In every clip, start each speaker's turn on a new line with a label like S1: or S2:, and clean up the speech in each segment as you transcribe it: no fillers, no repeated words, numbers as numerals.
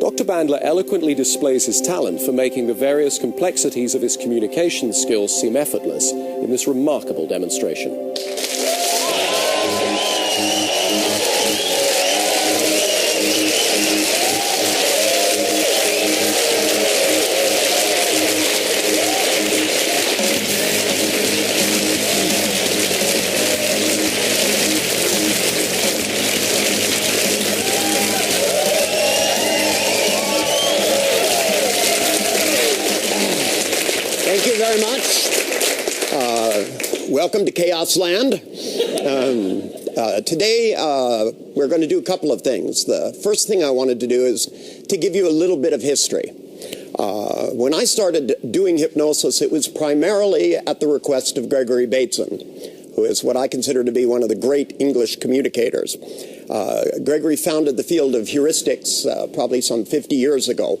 S1: Dr. Bandler eloquently displays his talent for making the various complexities of his communication skills seem effortless in this remarkable demonstration.
S2: Thank you very much. Welcome to Chaos Land. Today, we're going to do a couple of things. The first thing I wanted to do is to give you a little bit of history. When I started doing hypnosis, it was primarily at the request of Gregory Bateson, who is what I consider to be one of the great English communicators. Gregory founded the field of heuristics probably some 50 years ago.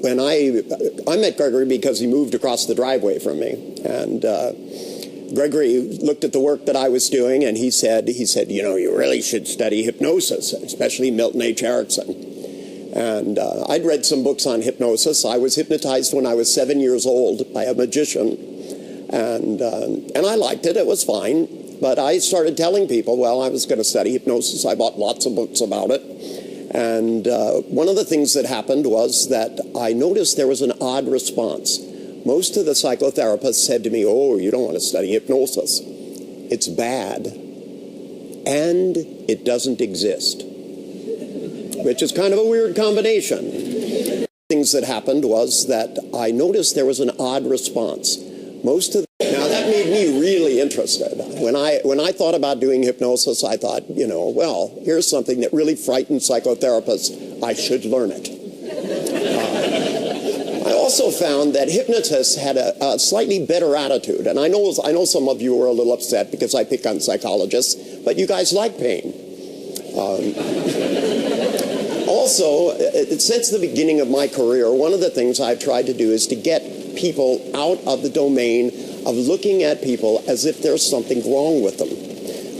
S2: When I met Gregory because he moved across the driveway from me, and Gregory looked at the work that I was doing, and he said, you know, you really should study hypnosis, especially Milton H. Erickson. And I'd read some books on hypnosis. I was hypnotized when I was 7 years old by a magician, and I liked it. It was fine. But I started telling people, well, I was going to study hypnosis. I bought lots of books about it. And one of the things that happened was that I noticed there was an odd response. Most of the psychotherapists said to me, oh, you don't want to study hypnosis. It's bad. And it doesn't exist. Which is kind of a weird combination. Things that happened was that I noticed there was an odd response. Now that made me really interested. When I thought about doing hypnosis, I thought, you know, well, here's something that really frightened psychotherapists. I should learn it. I also found that hypnotists had a slightly better attitude, and I know some of you were a little upset because I pick on psychologists, but you guys like pain. Also, since the beginning of my career, one of the things I've tried to do is to get people out of the domain of looking at people as if there's something wrong with them.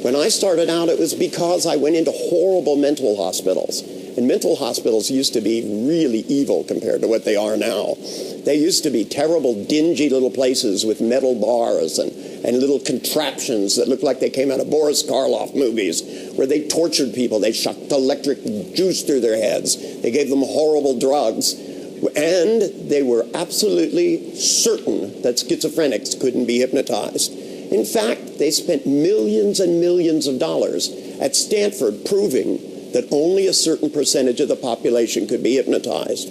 S2: When I started out, it was because I went into horrible mental hospitals. And mental hospitals used to be really evil compared to what they are now. They used to be terrible, dingy little places with metal bars and little contraptions that looked like they came out of Boris Karloff movies, where they tortured people. They sucked electric juice through their heads. They gave them horrible drugs. And they were absolutely certain that schizophrenics couldn't be hypnotized. In fact, they spent millions and millions of dollars at Stanford proving that only a certain percentage of the population could be hypnotized.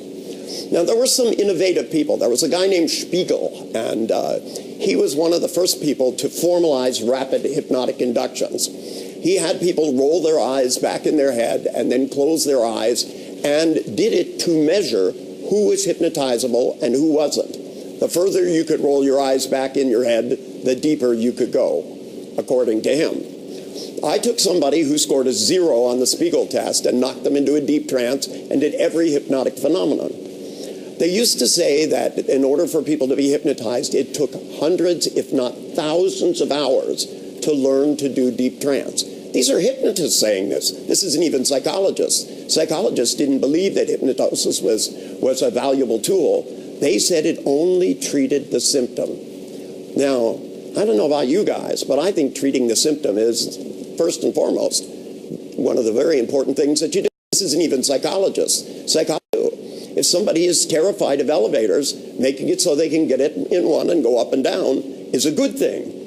S2: Now, there were some innovative people. There was a guy named Spiegel, and he was one of the first people to formalize rapid hypnotic inductions. He had people roll their eyes back in their head and then close their eyes, and did it to measure who was hypnotizable and who wasn't. The further you could roll your eyes back in your head, the deeper you could go, according to him. I took somebody who scored a 0 on the Spiegel test and knocked them into a deep trance and did every hypnotic phenomenon. They used to say that in order for people to be hypnotized, it took hundreds, if not thousands of hours to learn to do deep trance. These are hypnotists saying this. This isn't even psychologists. Psychologists didn't believe that hypnosis was a valuable tool. They said it only treated the symptom. Now, I don't know about you guys, but I think treating the symptom is, first and foremost, one of the very important things that you do. This isn't even psychologists. If somebody is terrified of elevators, making it so they can get in one and go up and down is a good thing.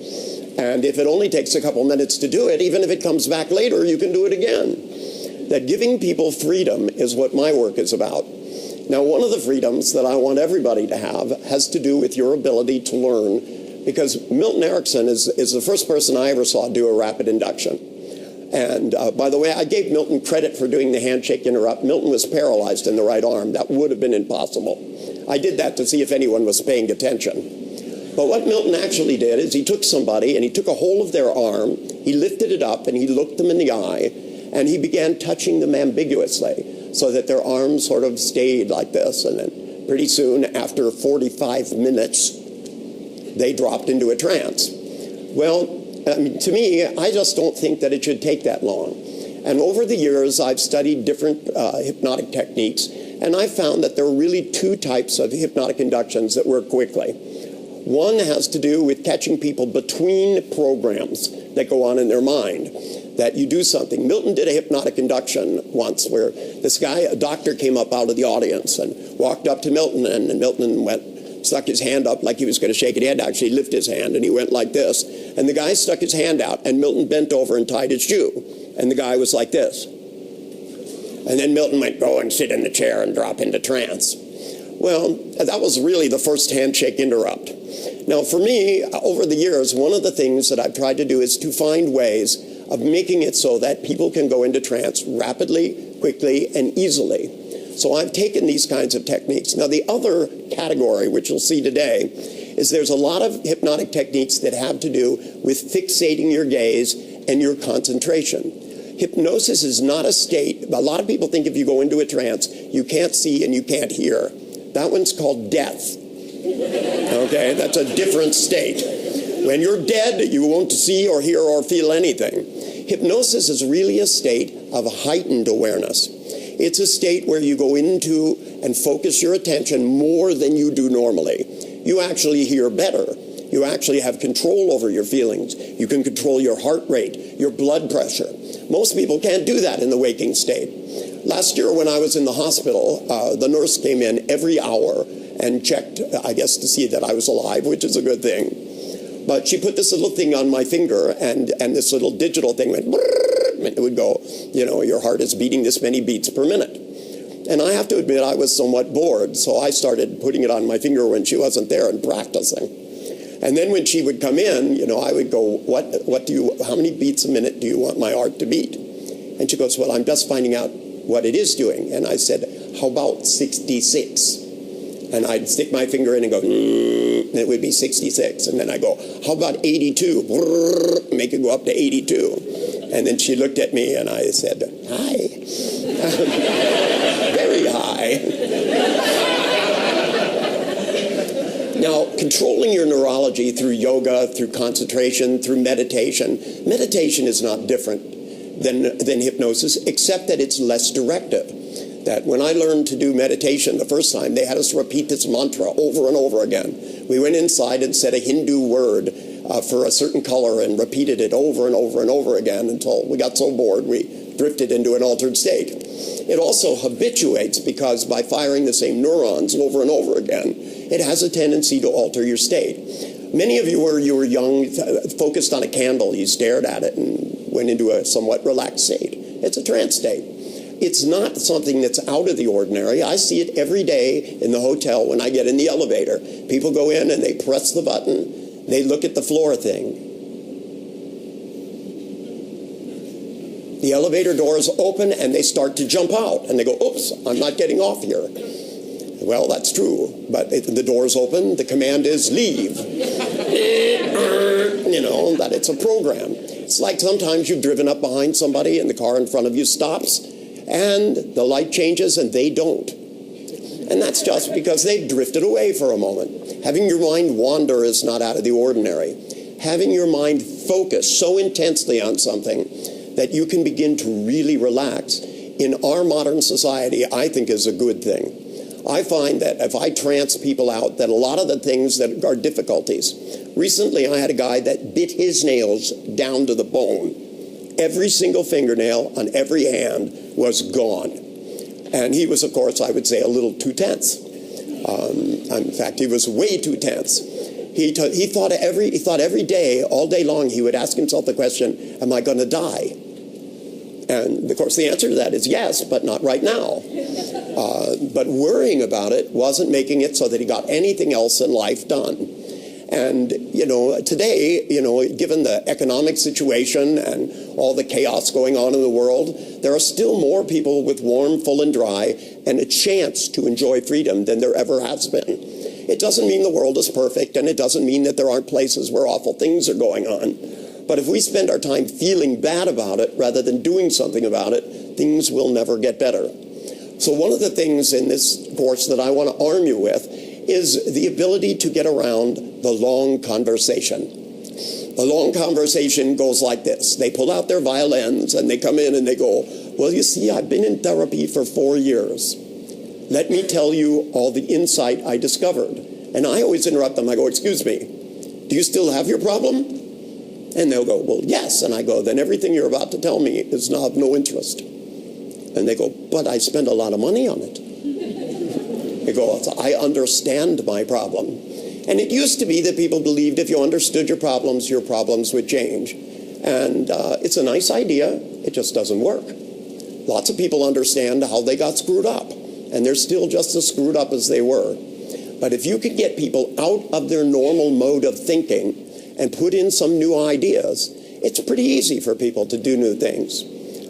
S2: And if it only takes a couple minutes to do it, even if it comes back later, you can do it again. That giving people freedom is what my work is about. Now, one of the freedoms that I want everybody to have has to do with your ability to learn, because Milton Erickson is the first person I ever saw do a rapid induction. And by the way, I gave Milton credit for doing the handshake interrupt. Milton was paralyzed in the right arm. That would have been impossible. I did that to see if anyone was paying attention. But what Milton actually did is he took somebody and he took a hold of their arm, he lifted it up and he looked them in the eye, and he began touching them ambiguously so that their arms sort of stayed like this. And then pretty soon, after 45 minutes, they dropped into a trance. Well, I mean, to me, I just don't think that it should take that long. And over the years, I've studied different hypnotic techniques, and I found that there are really two types of hypnotic inductions that work quickly. One has to do with catching people between programs that go on in their mind, that you do something. Milton did a hypnotic induction once where this guy, a doctor, came up out of the audience and walked up to Milton, and Milton stuck his hand up like he was going to shake it. He had to actually lift his hand, and he went like this. And the guy stuck his hand out, and Milton bent over and tied his shoe. And the guy was like this. And then Milton went, go and sit in the chair and drop into trance. Well, that was really the first handshake interrupt. Now, for me, over the years, one of the things that I've tried to do is to find ways of making it so that people can go into trance rapidly, quickly, and easily. So I've taken these kinds of techniques. Now, the other category, which you'll see today, is there's a lot of hypnotic techniques that have to do with fixating your gaze and your concentration. Hypnosis is not a state. A lot of people think if you go into a trance, you can't see and you can't hear. That one's called death. Okay, that's a different state. When you're dead, you won't see or hear or feel anything. Hypnosis is really a state of heightened awareness. It's a state where you go into and focus your attention more than you do normally. You actually hear better. You actually have control over your feelings. You can control your heart rate, your blood pressure. Most people can't do that in the waking state. Last year when I was in the hospital, the nurse came in every hour and checked, I guess, to see that I was alive, which is a good thing. But she put this little thing on my finger, and this little digital thing went, and it would go, you know, your heart is beating this many beats per minute. And I have to admit I was somewhat bored, so I started putting it on my finger when she wasn't there and practicing. And then when she would come in, you know, I would go, how many beats a minute do you want my heart to beat? And she goes, well, I'm just finding out what it is doing. And I said, how about 66? And I'd stick my finger in and go, and it would be 66. And then I go, how about 82? Make it go up to 82. And then she looked at me and I said, hi. Very high. Now, controlling your neurology through yoga, through concentration, through meditation, meditation is not different than hypnosis, except that it's less directive. That when I learned to do meditation the first time, they had us repeat this mantra over and over again. We went inside and said a Hindu word for a certain color and repeated it over and over and over again until we got so bored we drifted into an altered state. It also habituates because by firing the same neurons over and over again, it has a tendency to alter your state. Many of you, when you were young, focused on a candle, you stared at it and went into a somewhat relaxed state. It's a trance state. It's not something that's out of the ordinary. I see it every day in the hotel when I get in the elevator. People go in and they press the button. They look at the floor thing. The elevator doors open and they start to jump out. And they go, oops, I'm not getting off here. Well, that's true. But the doors open, the command is leave. You know, that it's a program. It's like sometimes you've driven up behind somebody and the car in front of you stops and the light changes and they don't. And that's just because they've drifted away for a moment. Having your mind wander is not out of the ordinary. Having your mind focus so intensely on something that you can begin to really relax in our modern society, I think is a good thing. I find that if I trance people out, that a lot of the things that are difficulties. Recently, I had a guy that bit his nails down to the bone. Every single fingernail on every hand was gone. And he was, of course, I would say, a little too tense. In fact, he was way too tense. He thought every day, all day long, he would ask himself the question, am I going to die? And, of course, the answer to that is yes, but not right now. But worrying about it wasn't making it so that he got anything else in life done. And, you know, today, you know, given the economic situation and all the chaos going on in the world, there are still more people with warm, full, and dry and a chance to enjoy freedom than there ever has been. It doesn't mean the world is perfect, and it doesn't mean that there aren't places where awful things are going on. But if we spend our time feeling bad about it rather than doing something about it, things will never get better. So one of the things in this course that I want to arm you with is the ability to get around the long conversation. A long conversation goes like this. They pull out their violins and they come in and they go, well, you see, I've been in therapy for 4 years. Let me tell you all the insight I discovered. And I always interrupt them. I go, excuse me, do you still have your problem? And they'll go, well, yes. And I go, then everything you're about to tell me is now of no interest. And they go, but I spend a lot of money on it. They go, I understand my problem. And it used to be that people believed if you understood your problems would change. And it's a nice idea. It just doesn't work. Lots of people understand how they got screwed up. And they're still just as screwed up as they were. But if you could get people out of their normal mode of thinking and put in some new ideas, it's pretty easy for people to do new things.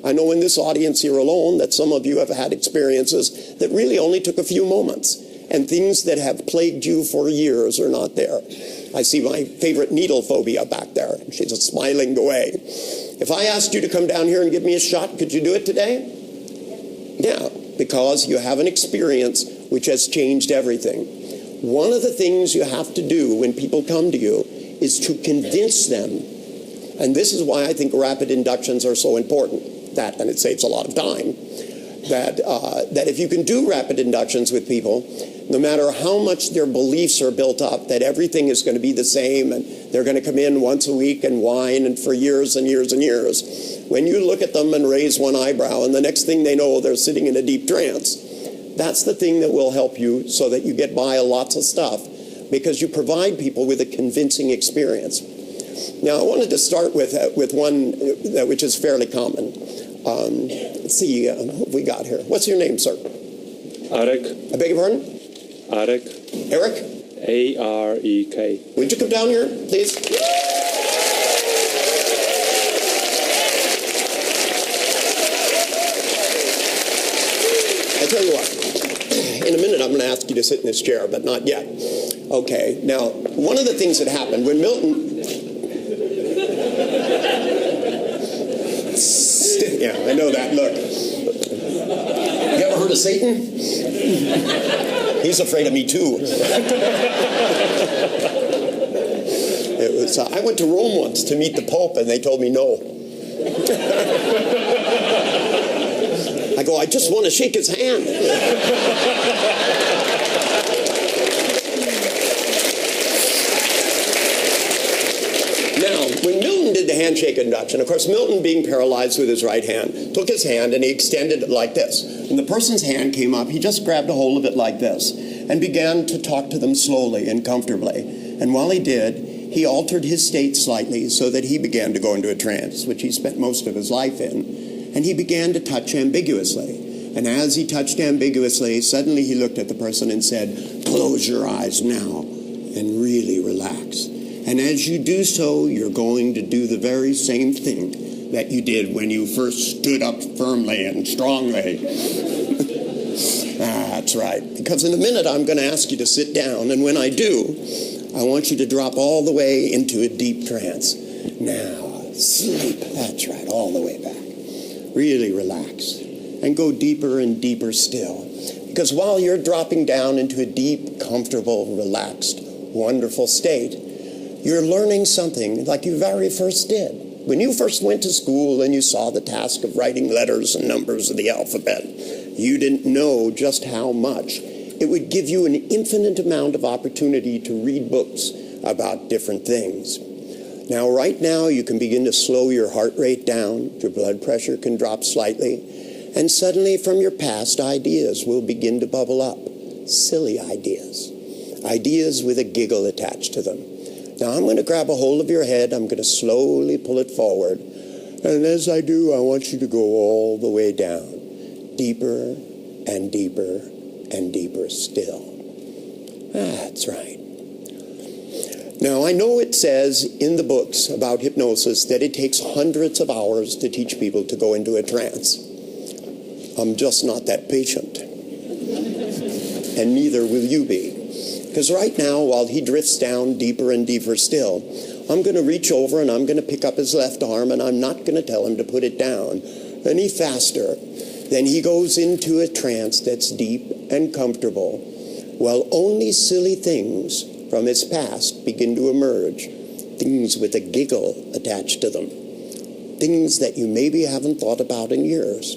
S2: I know in this audience here alone that some of you have had experiences that really only took a few moments, and things that have plagued you for years are not there. I see my favorite needle phobia back there. She's just smiling away. If I asked you to come down here and give me a shot, could you do it today? Yeah, because you have an experience which has changed everything. One of the things you have to do when people come to you is to convince them, and this is why I think rapid inductions are so important, that, and it saves a lot of time, that if you can do rapid inductions with people, no matter how much their beliefs are built up, that everything is going to be the same, and they're going to come in once a week and whine and for years and years and years, when you look at them and raise one eyebrow, and the next thing they know, they're sitting in a deep trance, that's the thing that will help you so that you get by lots of stuff, because you provide people with a convincing experience. Now, I wanted to start with one which is fairly common. Let's see, who have we got here? What's your name, sir?
S3: Arek.
S2: I beg your pardon?
S3: Arek.
S2: Eric?
S3: A-R-E-K.
S2: Would you come down here, please? I tell you what, in a minute I'm going to ask you to sit in this chair, but not yet. Okay, now, one of the things that happened when Milton... Yeah, I know that. Look. You ever heard of Satan? He's afraid of me, too. It was, I went to Rome once to meet the Pope, and they told me no. I go, I just want to shake his hand. Now, when Milton did the handshake induction, of course, Milton, being paralyzed with his right hand, took his hand and he extended it like this. When the person's hand came up, he just grabbed a hold of it like this and began to talk to them slowly and comfortably. And while he did, he altered his state slightly so that he began to go into a trance, which he spent most of his life in. And he began to touch ambiguously. And as he touched ambiguously, suddenly he looked at the person and said, close your eyes now and really relax. And as you do so, you're going to do the very same thing that you did when you first stood up firmly and strongly. That's right. Because in a minute, I'm going to ask you to sit down. And when I do, I want you to drop all the way into a deep trance. Now, sleep. That's right, all the way back. Really relax. And go deeper and deeper still. Because while you're dropping down into a deep, comfortable, relaxed, wonderful state, you're learning something like you very first did. When you first went to school and you saw the task of writing letters and numbers of the alphabet, you didn't know just how much. It would give you an infinite amount of opportunity to read books about different things. Now, right now, you can begin to slow your heart rate down. Your blood pressure can drop slightly. And suddenly, from your past, ideas will begin to bubble up. Silly ideas. Ideas with a giggle attached to them. Now, I'm going to grab a hold of your head. I'm going to slowly pull it forward. And as I do, I want you to go all the way down. Deeper and deeper and deeper still. That's right. Now, I know it says in the books about hypnosis that it takes hundreds of hours to teach people to go into a trance. I'm just not that patient. And neither will you be. Because right now, while he drifts down deeper and deeper still, I'm going to reach over and I'm going to pick up his left arm and I'm not going to tell him to put it down any faster. Then he goes into a trance that's deep and comfortable, while only silly things from his past begin to emerge. things with a giggle attached to them, things that you maybe haven't thought about in years.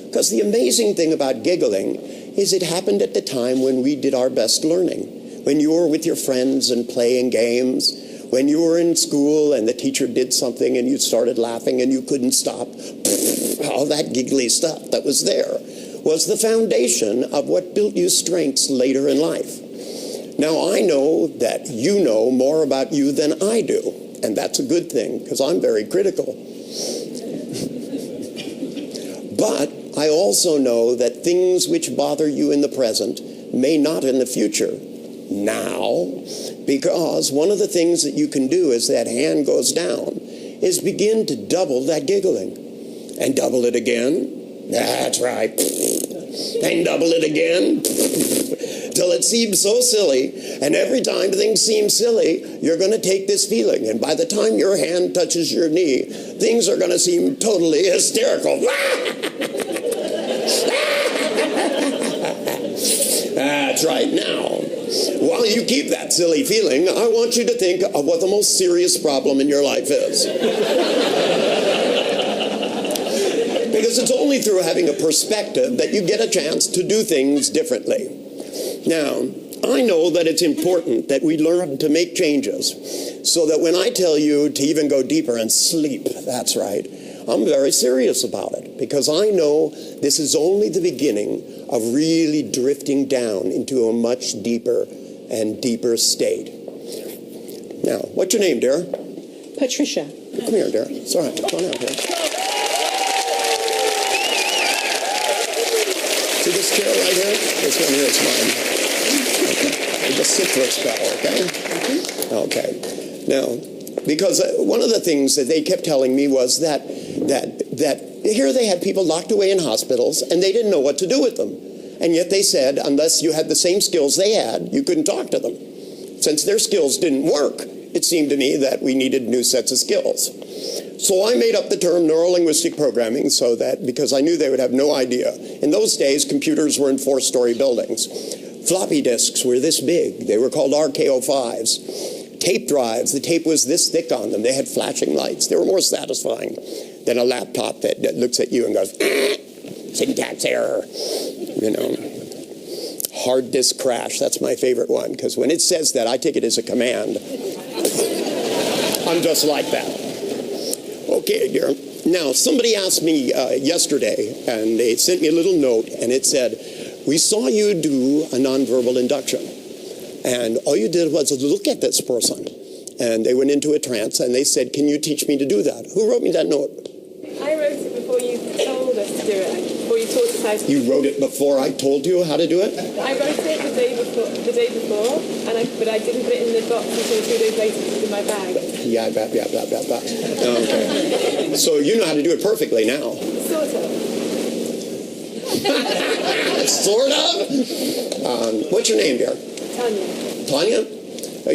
S2: Because the amazing thing about giggling is it happened at the time when we did our best learning, when you were with your friends and playing games, when you were in school and the teacher did something and you started laughing and you couldn't stop. All that giggly stuff that was there was the foundation of what built you strengths later in life. Now, I know that you know more about you than I do, and that's a good thing, because I'm very critical. But I also know that things which bother you in the present may not in the future. Now, because one of the things that you can do as that hand goes down is begin to double that giggling. And double it again. That's right. And double it again. Till it seems so silly, and every time things seem silly, you're going to take this feeling, and by the time your hand touches your knee, things are going to seem totally hysterical. That's right. Now, while you keep that silly feeling, I want you to think of what the most serious problem in your life is. Because it's only through having a perspective that you get a chance to do things differently. Now, I know that it's important that we learn to make changes so that when I tell you to even go deeper and sleep, that's right, I'm very serious about it, because I know this is only the beginning of really drifting down into a much deeper and deeper state. Now, what's your name, dear?
S4: Patricia.
S2: Come here, dear. It's all right. Come on out here. See this chair right here? This one here is mine. Okay. Just sit for a spell, okay? Okay. Now, because one of the things that they kept telling me was that here they had people locked away in hospitals and they didn't know what to do with them. And yet they said, unless you had the same skills they had, you couldn't talk to them. Since their skills didn't work, it seemed to me that we needed new sets of skills. So I made up the term neuro-linguistic programming so that, because I knew they would have no idea. In those days, computers were in 4-story buildings. Floppy disks were this big. They were called RKO5s. Tape drives, the tape was this thick on them. They had flashing lights. They were more satisfying than a laptop that looks at you and goes, syntax error. You know, hard disk crash, that's my favorite one, because when it says that, I take it as a command. I'm just like that. Okay, dear. Now, somebody asked me yesterday, and they sent me a little note, and it said, we saw you do a nonverbal induction, and all you did was look at this person, and they went into a trance, and they said, can you teach me to do that? Who wrote me that note?
S4: I wrote it before you told us to do it, before you taught us how to do it.
S2: You wrote it before I told you how to do it?
S4: I wrote it the day before, but I didn't put it in the box until 2 days later. It was in my bag.
S2: Yeah. Okay. So you know how to do it perfectly now.
S4: Sort of.
S2: Sort of? What's your name, dear?
S4: Tanya.
S2: Tanya?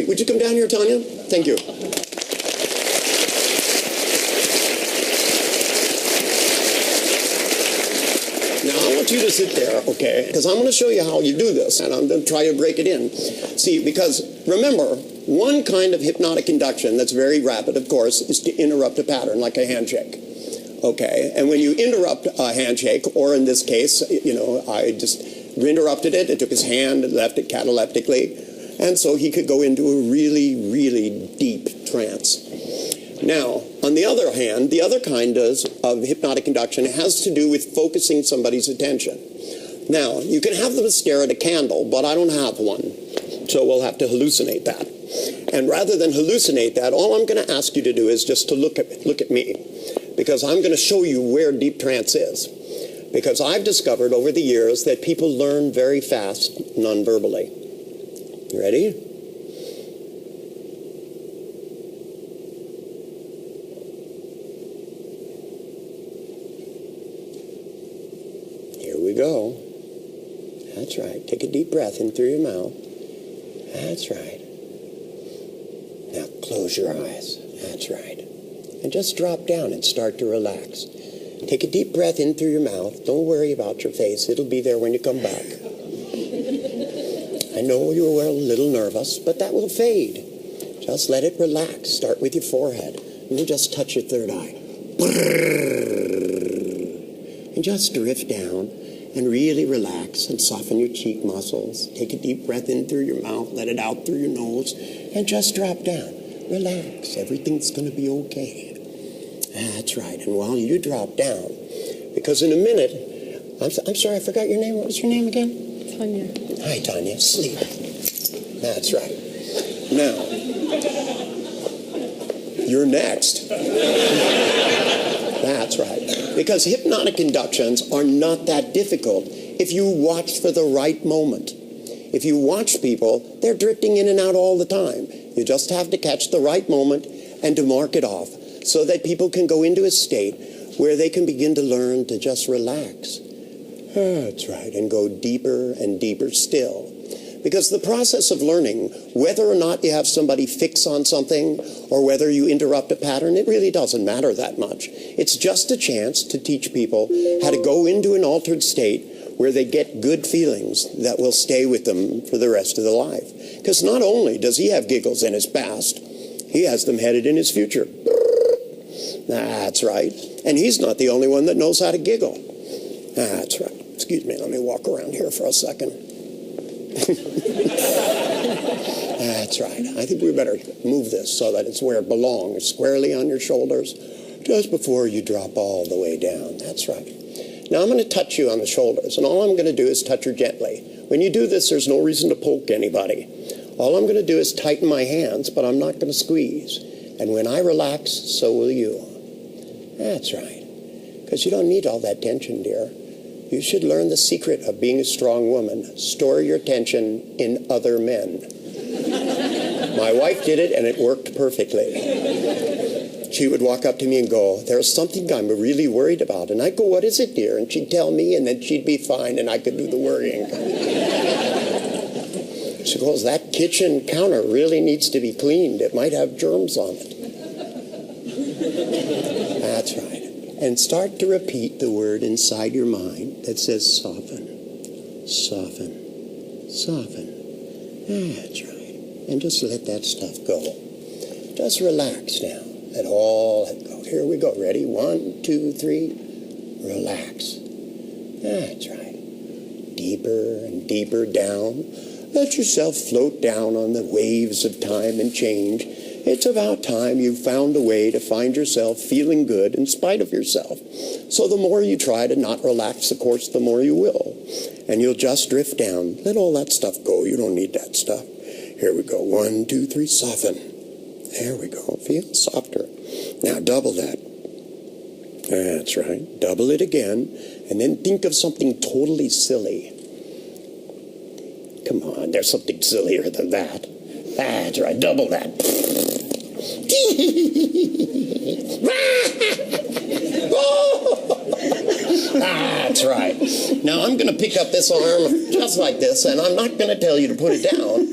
S2: Would you come down here, Tanya? Thank you. Now, I want you to sit there, okay? Because I'm going to show you how you do this, and I'm going to try to break it in. See, because remember, one kind of hypnotic induction that's very rapid, of course, is to interrupt a pattern, like a handshake. Okay, and when you interrupt a handshake, or in this case, you know, I just interrupted it, it took his hand, left it cataleptically, and so he could go into a really, really deep trance. Now, on the other hand, the other kind of hypnotic induction has to do with focusing somebody's attention. Now, you can have them stare at a candle, but I don't have one, so we'll have to hallucinate that. And rather than hallucinate that, all I'm going to ask you to do is just to look at me. Because I'm going to show you where deep trance is. Because I've discovered over the years that people learn very fast non-verbally. You ready? Here we go. That's right. Take a deep breath in through your mouth. That's right. Now close your eyes. That's right. And just drop down and start to relax. Take a deep breath in through your mouth. Don't worry about your face. It'll be there when you come back. I know you were a little nervous, but that will fade. Just let it relax. Start with your forehead. And then just touch your third eye. And just drift down and really relax and soften your cheek muscles. Take a deep breath in through your mouth. Let it out through your nose. And just drop down. Relax. Everything's going to be okay. That's right. And while you drop down, because in a minute, I'm sorry, I forgot your name. What was your name again?
S4: Tanya.
S2: Hi, Tanya. Sleep. That's right. Now, you're next. That's right. Because hypnotic inductions are not that difficult if you watch for the right moment. If you watch people, they're drifting in and out all the time. You just have to catch the right moment and to mark it off so that people can go into a state where they can begin to learn to just relax. That's right. And go deeper and deeper still. Because the process of learning, whether or not you have somebody fix on something or whether you interrupt a pattern, it really doesn't matter that much. It's just a chance to teach people how to go into an altered state where they get good feelings that will stay with them for the rest of their life. Because not only does he have giggles in his past, he has them headed in his future. That's right. And he's not the only one that knows how to giggle. That's right. Excuse me, let me walk around here for a second. That's right. I think we better move this so that it's where it belongs, squarely on your shoulders, just before you drop all the way down. That's right. Now I'm going to touch you on the shoulders, and all I'm going to do is touch her gently. When you do this, there's no reason to poke anybody. All I'm going to do is tighten my hands, but I'm not going to squeeze. And when I relax, so will you. That's right. Because you don't need all that tension, dear. You should learn the secret of being a strong woman. Store your tension in other men. My wife did it, and it worked perfectly. She would walk up to me and go, "There's something I'm really worried about." And I'd go, "What is it, dear?" And she'd tell me, and then she'd be fine, and I could do the worrying. She goes, "That kitchen counter really needs to be cleaned. It might have germs on it." That's right. And start to repeat the word inside your mind that says soften, soften, soften. That's right. And just let that stuff go. Just relax now. Let all that go. Here we go. Ready? 1, 2, 3. Relax. That's right. Deeper and deeper down. Let yourself float down on the waves of time and change. It's about time you found a way to find yourself feeling good in spite of yourself. So the more you try to not relax the course, the more you will. And you'll just drift down. Let all that stuff go. You don't need that stuff. Here we go. 1, 2, 3, soften. There we go. Feel softer. Now double that. That's right. Double it again. And then think of something totally silly. Come on, there's something sillier than that. That's right. Double that. That's right. Now I'm going to pick up this arm just like this, and I'm not going to tell you to put it down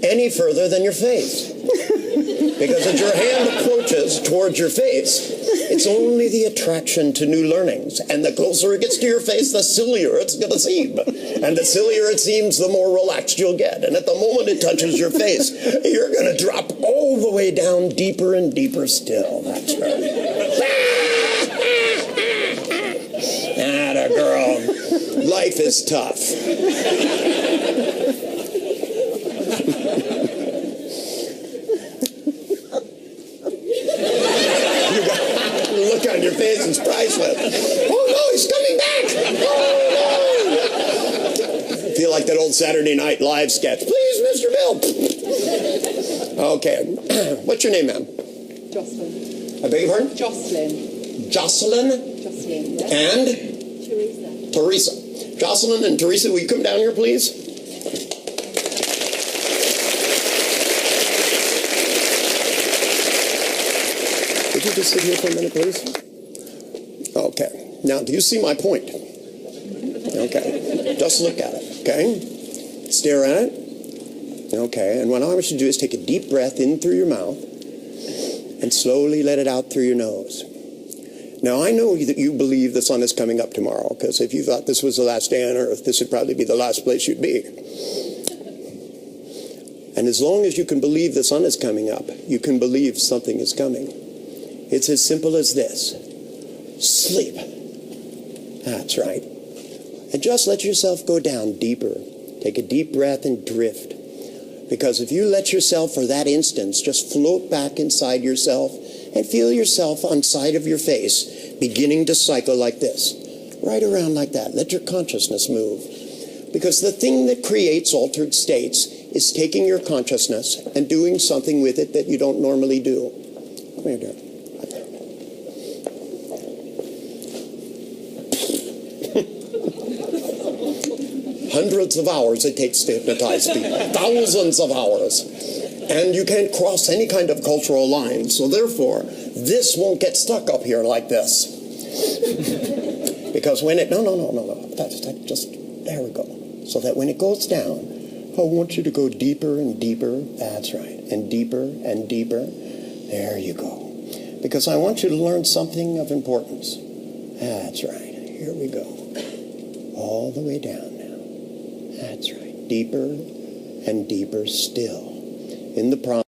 S2: any further than your face. Because as your hand approaches towards your face, it's only the attraction to new learnings. And the closer it gets to your face, the sillier it's going to seem. And the sillier it seems, the more relaxed you'll get. And at the moment it touches your face, you're going to drop all the way down deeper and deeper still. That's right. Atta girl. Life is tough. Look on your face is priceless. Oh no, he's coming back! Oh no! I feel like that old Saturday Night Live sketch. Please, Mr. Bill. Okay. What's your name, ma'am?
S5: Jocelyn.
S2: I beg your pardon?
S5: Jocelyn.
S2: Jocelyn?
S5: Jocelyn, yes.
S2: And?
S5: Teresa.
S2: Teresa. Jocelyn and Teresa, will you come down here, please? Would you just sit here for a minute, please? Okay. Now, do you see my point? Okay. Just look at it, okay? Stare at it. Okay. And what I want you to do is take a deep breath in through your mouth and slowly let it out through your nose. Now, I know that you believe the sun is coming up tomorrow, because if you thought this was the last day on earth, this would probably be the last place you'd be. And as long as you can believe the sun is coming up, you can believe something is coming. It's as simple as this. Sleep. That's right. And just let yourself go down deeper. Take a deep breath and drift. Because if you let yourself, for that instance, just float back inside yourself and feel yourself on side of your face beginning to cycle like this. Right around like that. Let your consciousness move. Because the thing that creates altered states is taking your consciousness and doing something with it that you don't normally do. Come here, dear. Hundreds of hours it takes to hypnotize people. Thousands of hours. And you can't cross any kind of cultural line. So therefore, this won't get stuck up here like this. Because when it... No. That's just... There we go. So that when it goes down, I want you to go deeper and deeper. That's right. And deeper and deeper. There you go. Because I want you to learn something of importance. That's right. Here we go. All the way down now. That's right. Deeper and deeper still. In the process.